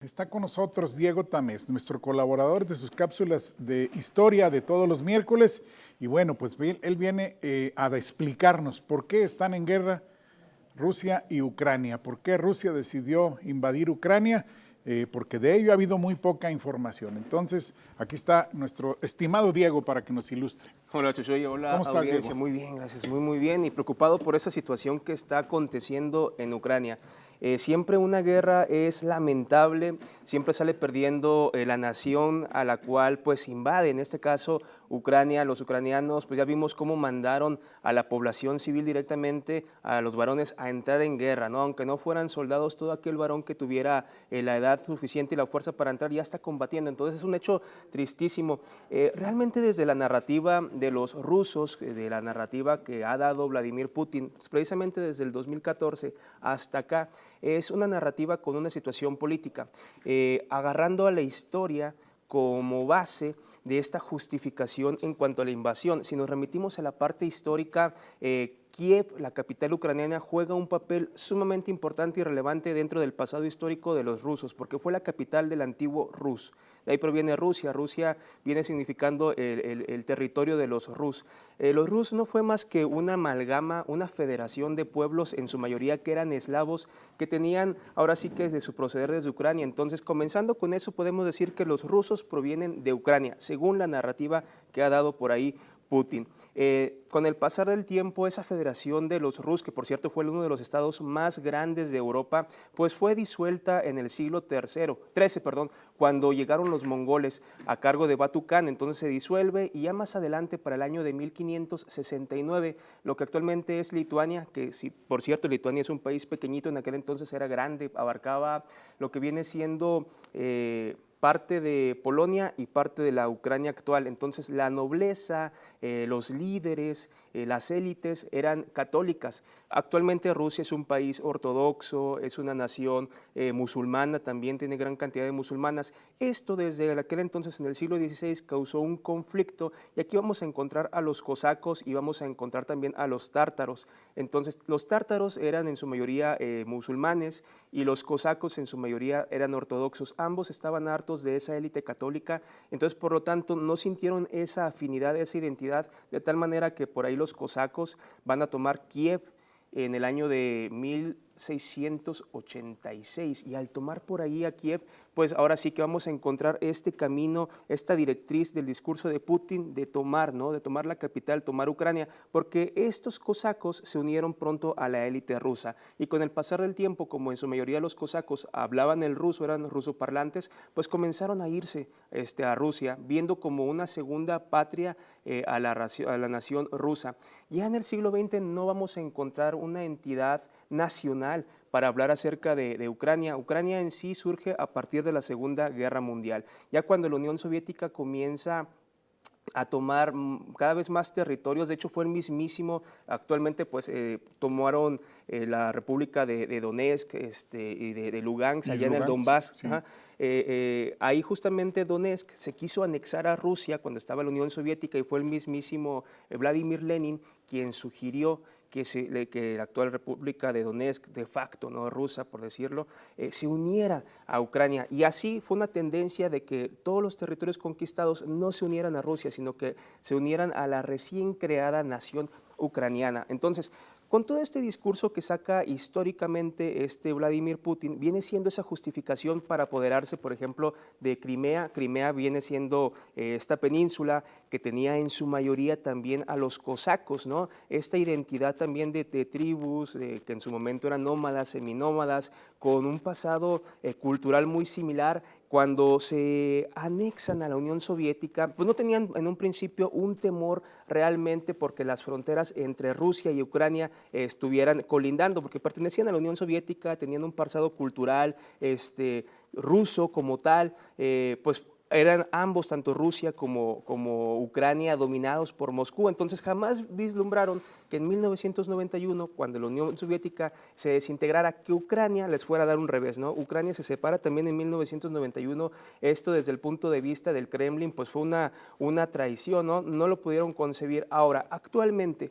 Está con nosotros Diego Tamés, nuestro colaborador de sus cápsulas de historia de todos los miércoles. Y bueno, pues él viene a explicarnos por qué están en guerra Rusia y Ucrania, por qué Rusia decidió invadir Ucrania, porque de ello ha habido muy poca información. Entonces, aquí está nuestro estimado Diego para que nos ilustre. Hola Chuchoy, hola ¿Cómo estás, audiencia, Diego? muy bien, gracias, muy bien y preocupado por esa situación que está aconteciendo en Ucrania. Siempre una guerra es lamentable, siempre sale perdiendo la nación a la cual pues invade, en este caso Ucrania, los ucranianos pues ya vimos cómo mandaron a la población civil directamente, a los varones a entrar en guerra, ¿no? Aunque no fueran soldados, todo aquel varón que tuviera la edad suficiente y la fuerza para entrar ya está combatiendo, entonces es un hecho tristísimo. Realmente desde la narrativa de los rusos, de la narrativa que ha dado Vladimir Putin, precisamente desde el 2014 hasta acá, es una narrativa con una situación política, agarrando a la historia como base de esta justificación en cuanto a la invasión. Si nos remitimos a la parte histórica, Kiev, la capital ucraniana, juega un papel sumamente importante y relevante dentro del pasado histórico de los rusos, porque fue la capital del antiguo Rus. De ahí proviene Rusia. Rusia viene significando el territorio de los Rus. Los Rus no fue más que una amalgama, una federación de pueblos, en su mayoría que eran eslavos, que tenían ahora sí que de su proceder desde Ucrania. Entonces, comenzando con eso, podemos decir que los rusos provienen de Ucrania, según la narrativa que ha dado por ahí Putin. Con el pasar del tiempo, esa federación de los Rus, que por cierto fue uno de los estados más grandes de Europa, pues fue disuelta en el siglo XIII, cuando llegaron los mongoles a cargo de Batu Khan, entonces se disuelve y ya más adelante, para el año de 1569, lo que actualmente es Lituania, que sí, por cierto, Lituania es un país pequeñito, en aquel entonces era grande, abarcaba lo que viene siendo parte de Polonia y parte de la Ucrania actual. Entonces la nobleza, los líderes, las élites eran católicas. Actualmente Rusia es un país ortodoxo, es una nación musulmana, también tiene gran cantidad de musulmanas. Esto desde aquel entonces, en el siglo XVI, causó un conflicto y aquí vamos a encontrar a los cosacos y vamos a encontrar también a los tártaros. Entonces los tártaros eran en su mayoría musulmanes y los cosacos en su mayoría eran ortodoxos. Ambos estaban hartos de esa élite católica, entonces por lo tanto no sintieron esa afinidad, esa identidad, de tal manera que por ahí los cosacos van a tomar Kiev en el año de 1686 y al tomar por ahí a Kiev, pues ahora sí que vamos a encontrar este camino, esta directriz del discurso de Putin de tomar, ¿no? De tomar la capital, tomar Ucrania, porque estos cosacos se unieron pronto a la élite rusa y con el pasar del tiempo, como en su mayoría los cosacos hablaban el ruso, eran rusoparlantes, pues comenzaron a irse a Rusia, viendo como una segunda patria a la nación rusa. Ya en el siglo XX no vamos a encontrar una entidad nacional para hablar acerca de Ucrania. Ucrania en sí surge a partir de la Segunda Guerra Mundial. Ya cuando la Unión Soviética comienza a tomar cada vez más territorios, de hecho fue el mismísimo, actualmente pues tomaron la República de Donetsk y de Lugansk, allá en el Donbass. Sí. Ahí justamente Donetsk se quiso anexar a Rusia cuando estaba la Unión Soviética y fue el mismísimo Vladimir Lenin quien sugirió que la actual República de Donetsk, de facto, no rusa por decirlo, se uniera a Ucrania. Y así fue una tendencia de que todos los territorios conquistados no se unieran a Rusia, sino que se unieran a la recién creada nación ucraniana. Entonces, con todo este discurso que saca históricamente Vladimir Putin, viene siendo esa justificación para apoderarse, por ejemplo, de Crimea. Crimea viene siendo esta península que tenía en su mayoría también a los cosacos, ¿no? Esta identidad también de tribus que en su momento eran nómadas, seminómadas, con un pasado cultural muy similar. Cuando se anexan a la Unión Soviética, pues no tenían en un principio un temor realmente porque las fronteras entre Rusia y Ucrania estuvieran colindando, porque pertenecían a la Unión Soviética, tenían un pasado cultural ruso como tal, pues eran ambos, tanto Rusia como Ucrania, dominados por Moscú. Entonces jamás vislumbraron que en 1991, cuando la Unión Soviética se desintegrara, que Ucrania les fuera a dar un revés, ¿no? Ucrania se separa también en 1991, esto desde el punto de vista del Kremlin, pues fue una traición, ¿no? No lo pudieron concebir. Ahora, actualmente,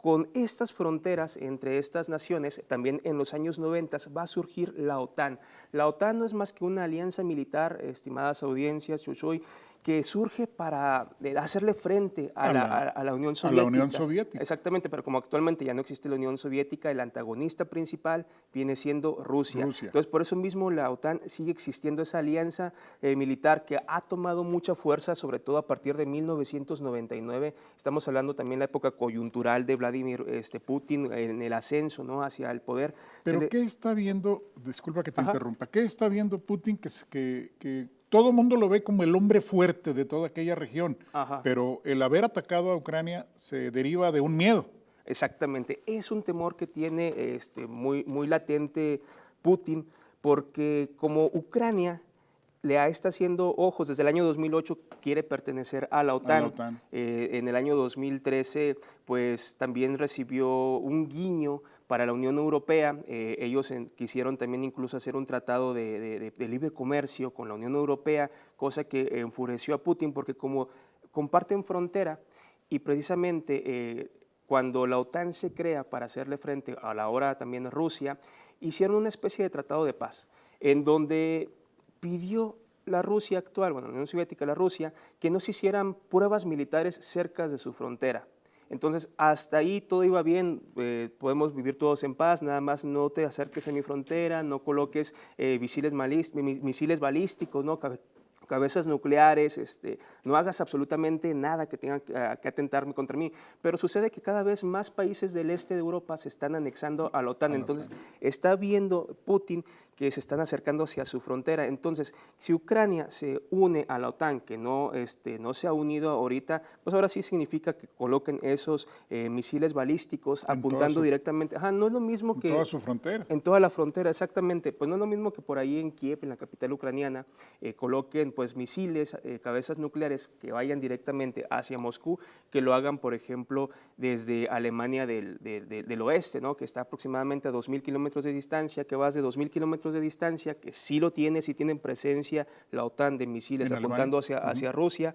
con estas fronteras entre estas naciones, también en los años 90 va a surgir la OTAN. La OTAN no es más que una alianza militar, estimadas audiencias, Chuchuy, que surge para hacerle frente a la Unión Soviética. A la Unión Soviética. Exactamente, pero como actualmente ya no existe la Unión Soviética, el antagonista principal viene siendo Rusia. Entonces, por eso mismo la OTAN sigue existiendo, esa alianza militar que ha tomado mucha fuerza, sobre todo a partir de 1999. Estamos hablando también de la época coyuntural de Vladimir Putin en el ascenso, ¿no?, hacia el poder. Pero ¿qué está viendo? Disculpa que te interrumpa. ¿Qué está viendo Putin que todo el mundo lo ve como el hombre fuerte de toda aquella región, pero el haber atacado a Ucrania se deriva de un miedo? Exactamente, es un temor que tiene muy latente Putin, porque como Ucrania está haciendo ojos, desde el año 2008 quiere pertenecer a la OTAN. En el año 2013 pues también recibió un guiño para la Unión Europea. Ellos quisieron también incluso hacer un tratado de libre comercio con la Unión Europea, cosa que enfureció a Putin porque como comparten frontera y precisamente cuando la OTAN se crea para hacerle frente a la hora también Rusia, hicieron una especie de tratado de paz en donde pidió la Rusia actual, bueno, la Unión Soviética, la Rusia, que no se hicieran pruebas militares cerca de su frontera. Entonces, hasta ahí todo iba bien, podemos vivir todos en paz, nada más no te acerques a mi frontera, no coloques misiles balísticos, ¿no?, cabezas nucleares, no hagas absolutamente nada que tenga que atentar contra mí. Pero sucede que cada vez más países del este de Europa se están anexando a la OTAN. Entonces, está viendo Putin que se están acercando hacia su frontera. Entonces, si Ucrania se une a la OTAN, que no se ha unido ahorita, pues ahora sí significa que coloquen esos misiles balísticos apuntando directamente. No es lo mismo que... En toda su frontera. En toda la frontera, exactamente. Pues no es lo mismo que por ahí en Kiev, en la capital ucraniana, coloquen pues misiles, cabezas nucleares que vayan directamente hacia Moscú, que lo hagan, por ejemplo, desde Alemania del oeste, ¿no?, que está aproximadamente a 2.000 kilómetros de distancia, que vas de 2.000 kilómetros de distancia, que sí tienen presencia la OTAN de misiles apuntando hacia Rusia,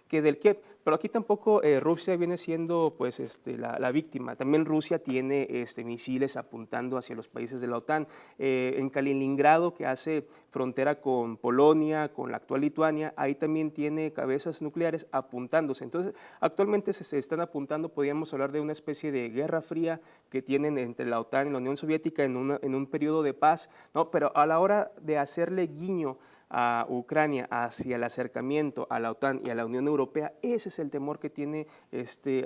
que del Kiev. Pero aquí tampoco Rusia viene siendo pues la víctima. También Rusia tiene misiles apuntando hacia los países de la OTAN. En Kaliningrado, que hace frontera con Polonia, con la actual Lituania, ahí también tiene cabezas nucleares apuntándose. Entonces, actualmente se están apuntando, podríamos hablar de una especie de guerra fría que tienen entre la OTAN y la Unión Soviética en un periodo de paz, ¿no? Pero a la hora de hacerle guiño a Ucrania hacia el acercamiento a la OTAN y a la Unión Europea, ese es el temor que tiene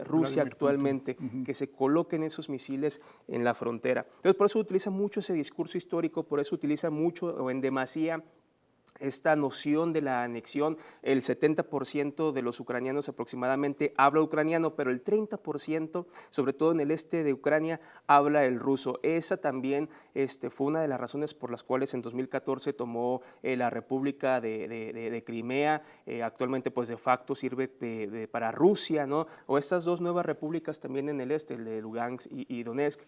Rusia actualmente, que se coloquen esos misiles en la frontera. Entonces, por eso utiliza mucho ese discurso histórico, por eso utiliza mucho o en demasía esta noción de la anexión. El 70% de los ucranianos aproximadamente habla ucraniano, pero el 30%, sobre todo en el este de Ucrania, habla el ruso. Esa también fue una de las razones por las cuales en 2014 tomó la República de Crimea, actualmente pues de facto sirve para Rusia, ¿no? O estas dos nuevas repúblicas también en el este, el de Lugansk y Donetsk.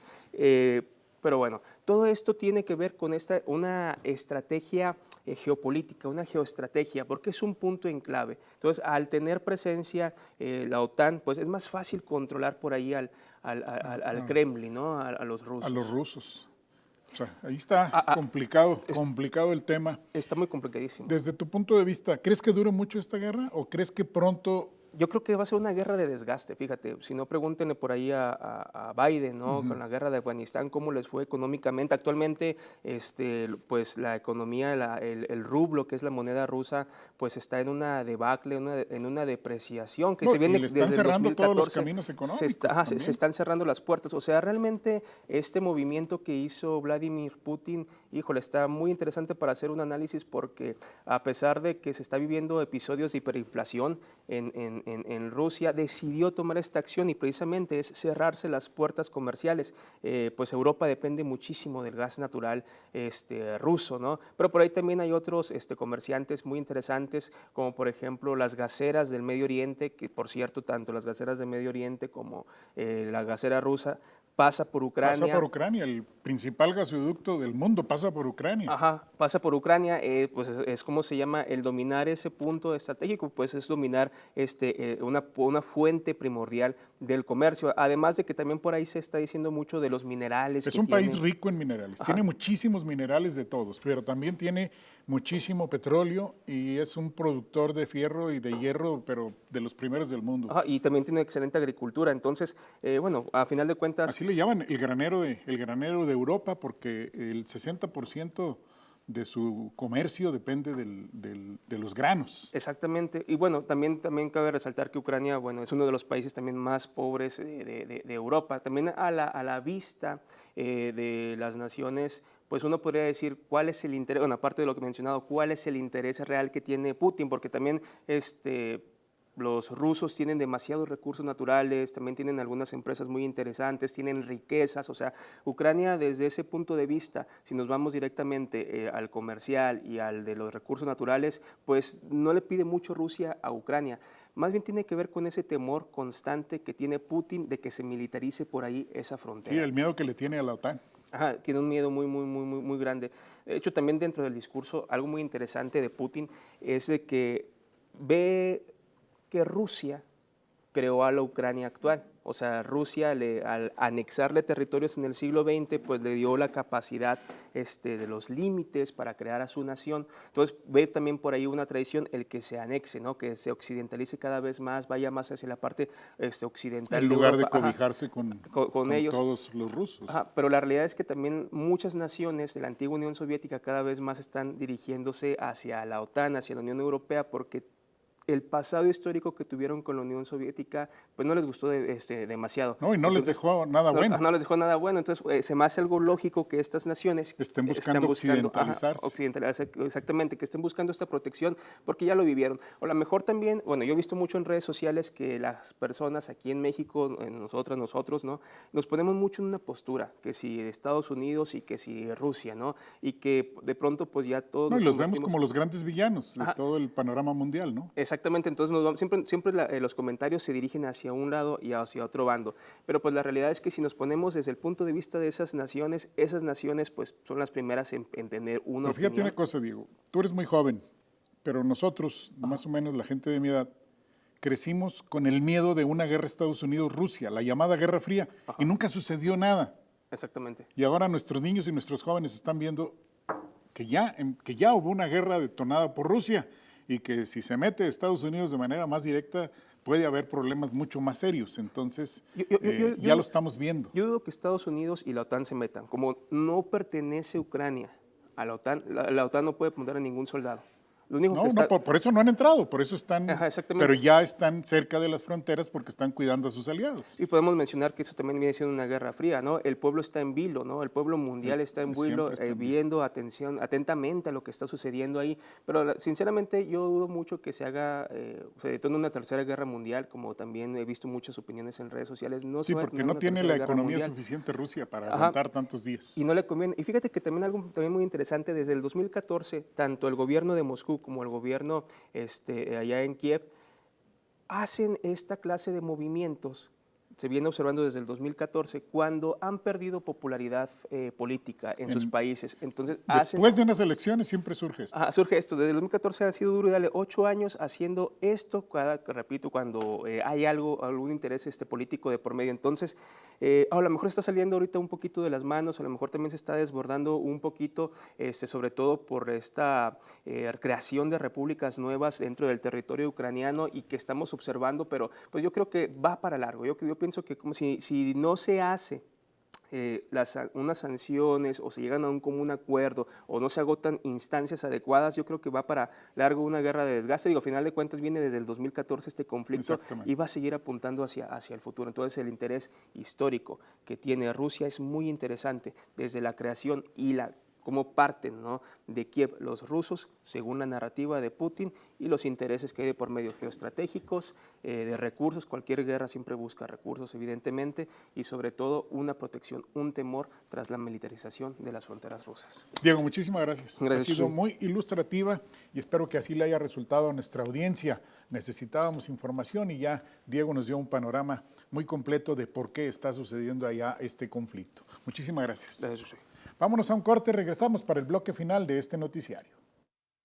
Pero bueno, todo esto tiene que ver con una estrategia geopolítica, una geoestrategia, porque es un punto en clave. Entonces, al tener presencia la OTAN, pues es más fácil controlar por ahí al Kremlin, ¿no?, a los rusos. A los rusos. O sea, ahí está complicado el tema. Está muy complicadísimo. Desde tu punto de vista, ¿crees que dure mucho esta guerra o crees que pronto... Yo creo que va a ser una guerra de desgaste, fíjate, si no pregúntenle por ahí a Biden, ¿no?, con la guerra de Afganistán, cómo les fue económicamente. Actualmente, pues la economía, el rublo, que es la moneda rusa, pues está en una debacle, en una depreciación, que se viene desde el 2014. Cerrando todos los caminos económicos. Se están cerrando las puertas. O sea, realmente este movimiento que hizo Vladimir Putin, híjole, está muy interesante para hacer un análisis, porque a pesar de que se está viviendo episodios de hiperinflación en Rusia, decidió tomar esta acción y precisamente es cerrarse las puertas comerciales. Pues Europa depende muchísimo del gas natural ruso, ¿no? Pero por ahí también hay otros comerciantes muy interesantes, como por ejemplo las gaseras del Medio Oriente, que por cierto, tanto las gaseras del Medio Oriente como la gasera rusa pasa por Ucrania. Pasa por Ucrania, el principal gasoducto del mundo pasa por Ucrania. Ajá, pasa por Ucrania, pues es como se llama el dominar ese punto estratégico, pues es dominar una fuente primordial del comercio, además de que también por ahí se está diciendo mucho de los minerales. Es un país rico en minerales, tiene muchísimos minerales de todos, pero también tiene muchísimo petróleo y es un productor de fierro y de hierro, pero de los primeros del mundo. Ajá, y también tiene excelente agricultura, entonces, bueno, a final de cuentas... Así le llaman el granero de Europa, porque el 60% de su comercio depende de los granos. Exactamente, y bueno, también cabe resaltar que Ucrania, bueno, es uno de los países también más pobres de Europa. También a la vista de las naciones, pues uno podría decir cuál es el interés, bueno, aparte de lo que he mencionado, cuál es el interés real que tiene Putin, porque también los rusos tienen demasiados recursos naturales, también tienen algunas empresas muy interesantes, tienen riquezas, o sea, Ucrania desde ese punto de vista, si nos vamos directamente al comercial y al de los recursos naturales, pues no le pide mucho Rusia a Ucrania. Más bien tiene que ver con ese temor constante que tiene Putin de que se militarice por ahí esa frontera. Sí, el miedo que le tiene a la OTAN. Ajá, tiene un miedo muy grande. De hecho, también dentro del discurso, algo muy interesante de Putin es de que ve que Rusia creó a la Ucrania actual. O sea, Rusia al anexarle territorios en el siglo XX, pues le dio la capacidad de los límites para crear a su nación. Entonces ve también por ahí una tradición, el que se anexe, ¿no? Que se occidentalice cada vez más, vaya más hacia la parte occidental. En lugar de Europa. cobijarse Ajá, con ellos. Todos los rusos. Ajá, pero la realidad es que también muchas naciones de la antigua Unión Soviética cada vez más están dirigiéndose hacia la OTAN, hacia la Unión Europea, porque el pasado histórico que tuvieron con la Unión Soviética, pues no les gustó demasiado. No, y no les dejó nada bueno. No les dejó nada bueno, entonces se me hace algo lógico que estas naciones estén buscando occidentalizarse. Exactamente, que estén buscando esta protección, porque ya lo vivieron. O a lo mejor también, bueno, yo he visto mucho en redes sociales que las personas aquí en México, nosotros, ¿no? Nos ponemos mucho en una postura, que si Estados Unidos y que si Rusia, ¿no? Y que de pronto pues ya todos... No, y los vemos como los grandes villanos de todo el panorama mundial, ¿no? Exactamente, entonces siempre los comentarios se dirigen hacia un lado y hacia otro bando, pero pues la realidad es que si nos ponemos desde el punto de vista de esas naciones pues son las primeras en tener una Pero fíjate opinión. una cosa, Diego, tú eres muy joven, pero nosotros, más o menos la gente de mi edad, crecimos con el miedo de una guerra Estados Unidos-Rusia, la llamada Guerra Fría, y nunca sucedió nada. Exactamente. Y ahora nuestros niños y nuestros jóvenes están viendo que ya hubo una guerra detonada por Rusia, y que si se mete Estados Unidos de manera más directa puede haber problemas mucho más serios. Entonces, ya lo estamos viendo. Yo dudo que Estados Unidos y la OTAN se metan. Como no pertenece Ucrania a la OTAN, la OTAN no puede poner a ningún soldado. Lo único No, que está... por eso no han entrado, por eso están, exactamente. pero ya están cerca de las fronteras porque están cuidando a sus aliados. Y podemos mencionar que eso también viene siendo una guerra fría, ¿no? El pueblo está en vilo, ¿no? El pueblo mundial está en vilo, viendo atentamente a lo que está sucediendo ahí. Pero sinceramente yo dudo mucho que se detone una tercera guerra mundial, como también he visto muchas opiniones en redes sociales. Sí, porque no tiene la economía suficiente Rusia para aguantar tantos días. Y no le conviene. Y fíjate que también algo también muy interesante, desde el 2014, tanto el gobierno de Moscú como el gobierno allá en Kiev hacen esta clase de movimientos. Se viene observando desde el 2014, cuando han perdido popularidad política en sus países. Entonces, después de unas elecciones siempre surge esto. Surge esto. Desde el 2014 ha sido duro y dale 8 años haciendo esto, repito, cuando hay algún interés político de por medio. Entonces, a lo mejor está saliendo ahorita un poquito de las manos, a lo mejor también se está desbordando un poquito, sobre todo por esta creación de repúblicas nuevas dentro del territorio ucraniano y que estamos observando, pero pues yo creo que va para largo. Yo pienso que como si no se hace unas sanciones o se llegan a un común acuerdo o no se agotan instancias adecuadas, yo creo que va para largo una guerra de desgaste. Digo, a final de cuentas viene desde el 2014 este conflicto y va a seguir apuntando hacia el futuro. Entonces el interés histórico que tiene Rusia es muy interesante desde la creación y cómo parten, ¿no?, de Kiev los rusos, según la narrativa de Putin, y los intereses que hay de por medio geoestratégicos, de recursos. Cualquier guerra siempre busca recursos, evidentemente, y sobre todo una protección, un temor tras la militarización de las fronteras rusas. Diego, muchísimas gracias. Gracias. Ha sido muy ilustrativa y espero que así le haya resultado a nuestra audiencia. Necesitábamos información y ya Diego nos dio un panorama muy completo de por qué está sucediendo allá este conflicto. Muchísimas gracias. Gracias, sí. Vámonos a un corte, regresamos para el bloque final de este noticiario.